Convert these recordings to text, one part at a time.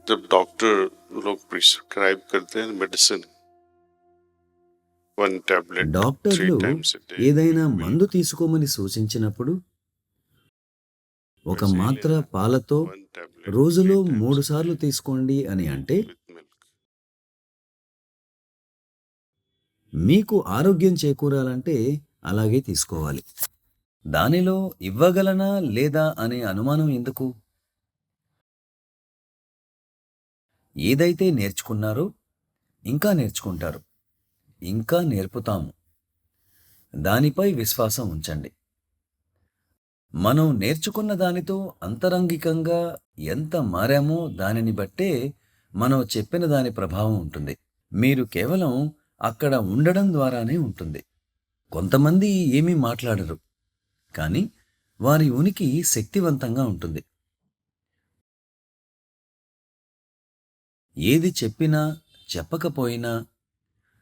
जब डॉक्टर लोग प्रिस्क्राइब करते हैं मेडिसिन, वन टैबलेट 3 డాక్టర్లు times a day ఏదైనా with మందు milk. తీసుకోమని సూచించినప్పుడు ఒక वैसे ही మాత్ర लेना है, పాలతో 1 tablet రోజులో 3 times 3 a సార్లు day తీసుకోండి అని అంటే with milk. మీకు ఆరోగ్యం చేకూరాలంటే అలాగే తీసుకోవాలి. దానిలో ఇవ్వగలనా లేదా అనే అనుమానం ఎందుకు? ఏదైతే నేర్చుకున్నారో ఇంకా నేర్చుకుంటారు, ఇంకా నేర్పుతాము. దానిపై విశ్వాసం ఉంచండి. మనం నేర్చుకున్న దానితో అంతరంగికంగా ఎంత మారామో దానిని బట్టే మనం చెప్పిన దాని ప్రభావం ఉంటుంది. మీరు కేవలం అక్కడ ఉండడం ద్వారానే ఉంటుంది. కొంతమంది ఏమీ మాట్లాడరు, కానీ వారి ఉనికి శక్తివంతంగా ఉంటుంది. ఏది చెప్పినా చెప్పకపోయినా,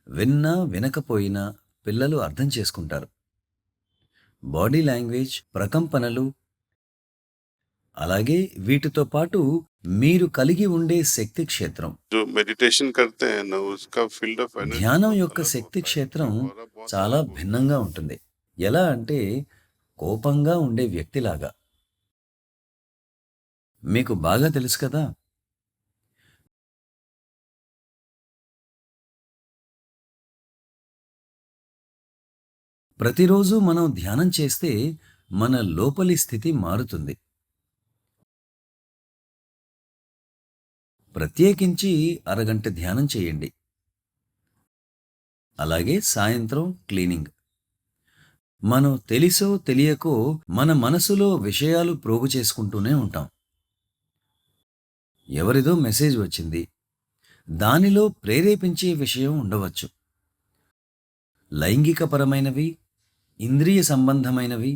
విన్నా వినకపోయినా పిల్లలు అర్థం చేసుకుంటారు. బాడీ లాంగ్వేజ్, ప్రకంపనలు, అలాగే వీటితో పాటు మీరు కలిగి ఉండే శక్తి క్షేత్రం, जो मेडिटेशन करते हैं ना, उसका फील्ड ऑफ एनर्जी ధ్యానం बहुत యొక్క अलग శక్తి होता है, క్షేత్రం उसका ऑरा बहुत చాలా अलग होता है. భిన్నంగా ఉంటుంది. ఎలా అంటే కోపంగా ఉండే వ్యక్తిలాగా. మీకు బాగా తెలుసు కదా. ప్రతిరోజు మనం ధ్యానం చేస్తే మన లోపలి స్థితి మారుతుంది. ప్రత్యేకించి అరగంట ధ్యానం చేయండి. అలాగే సాయంత్రం క్లీనింగ్. మనం తెలిసో తెలియకో మన మనసులో విషయాలు ప్రోగు చేసుకుంటూనే ఉంటాం. ఎవరిదో మెసేజ్ వచ్చింది, దానిలో ప్రేరేపించే విషయం ఉండవచ్చు. లైంగికపరమైనవి, ఇంద్రియ సంబంధమైనవి,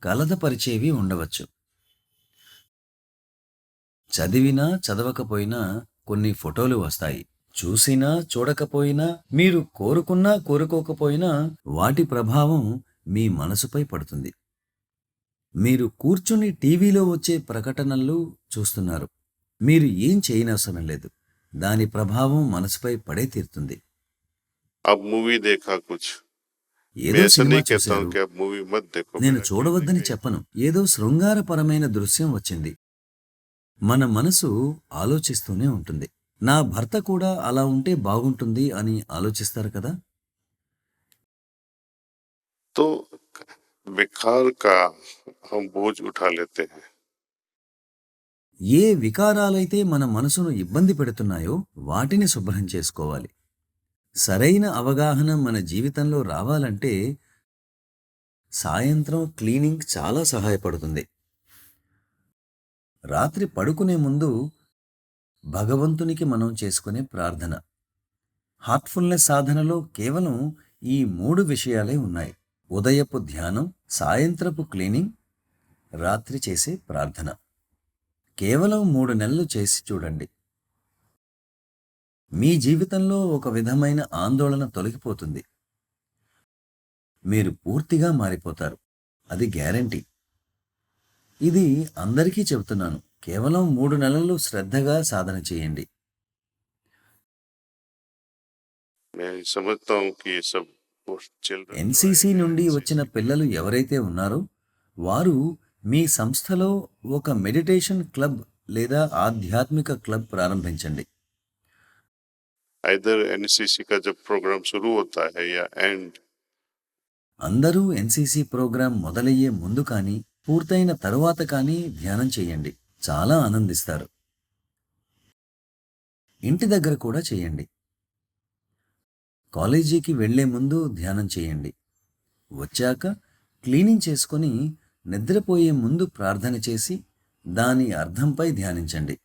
కలతపరిచేవి ఉండవచ్చు. చదివినా చదవకపోయినా కొన్ని ఫోటోలు వస్తాయి. చూసినా చూడకపోయినా, మీరు కోరుకున్నా కోరుకోకపోయినా వాటి ప్రభావం మీ మనసుపై పడుతుంది. మీరు కూర్చుని టీవీలో వచ్చే ప్రకటనలు చూస్తున్నారు. మీరు ఏం చేయనవసరం లేదు, దాని ప్రభావం మనసుపై పడే తీరుతుంది. अब मूवी देखा कुछ, मैं ఏదో ऐसा సినిమా नहीं कहता हूँ చూశారు, कि आप मूवी मत देखो, నేను बिना क्यों చూడవద్దని देखे. చెప్పను. ఏదో శృంగారపరమైన దృశ్యం వచ్చింది, మన మనసు ఆలోచిస్తూనే ఉంటుంది. నా భర్త కూడా అలా ఉంటే బాగుంటుంది అని ఆలోచిస్తారు కదా. तो बेकार का हम बोझ उठा लेते हैं. ఏ వికారాలైతే మన మనసును ఇబ్బంది పెడుతున్నాయో వాటిని శుభ్రం చేసుకోవాలి. సరైన అవగాహన మన జీవితంలో రావాలంటే సాయంత్రం క్లీనింగ్ చాలా సహాయపడుతుంది. రాత్రి పడుకునే ముందు భగవంతునికి మనం చేసుకునే ప్రార్థన. హార్ట్ఫుల్నెస్ సాధనలో కేవలం ఈ 3 విషయాలే ఉన్నాయి: ఉదయపు ధ్యానం, సాయంత్రపు క్లీనింగ్, రాత్రి చేసే ప్రార్థన. కేవలం 3 నెలలు చేసి చూడండి. మీ జీవితంలో ఒక విధమైన ఆందోళన తొలగిపోతుంది. మీరు పూర్తిగా మారిపోతారు, అది గ్యారంటీ. ఇది అందరికీ చెబుతున్నాను. కేవలం 3 నెలలు శ్రద్ధగా సాధన చేయండి. मैं समझता हूँ कि ये सब चिल्ड्रन ఎన్సీసీ నుండి వచ్చిన పిల్లలు ఎవరైతే ఉన్నారో వారు మీ సంస్థలో ఒక మెడిటేషన్ క్లబ్ లేదా ఆధ్యాత్మిక క్లబ్ ప్రారంభించండి. इधर एनसीसी का जब प्रोग्राम शुरू होता है या एंड, అందరూ ఎన్సీసీ ప్రోగ్రాం మొదలయ్యే ముందు కానీ పూర్తయిన తరువాత కానీ ధ్యానం చేయండి, చాలా ఆనందిస్తారు. ఇంటి దగ్గర కూడా చేయండి. కాలేజీకి వెళ్లే ముందు ధ్యానం చేయండి. వచ్చాక క్లీనింగ్ చేసుకొని నిద్రపోయే ముందు ప్రార్థన చేసి దాని అర్థంపై ధ్యానించండి.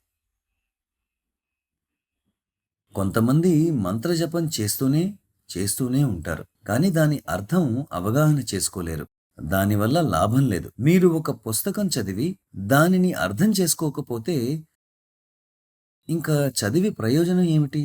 కొంతమంది మంత్రజపం చేస్తూనే ఉంటారు, కానీ దాని అర్థం అవగాహన చేసుకోలేరు. దానివల్ల లాభం లేదు. మీరు ఒక పుస్తకం చదివి దానిని అర్థం చేసుకోకపోతే ఇంకా చదివి ప్రయోజనం ఏమిటి?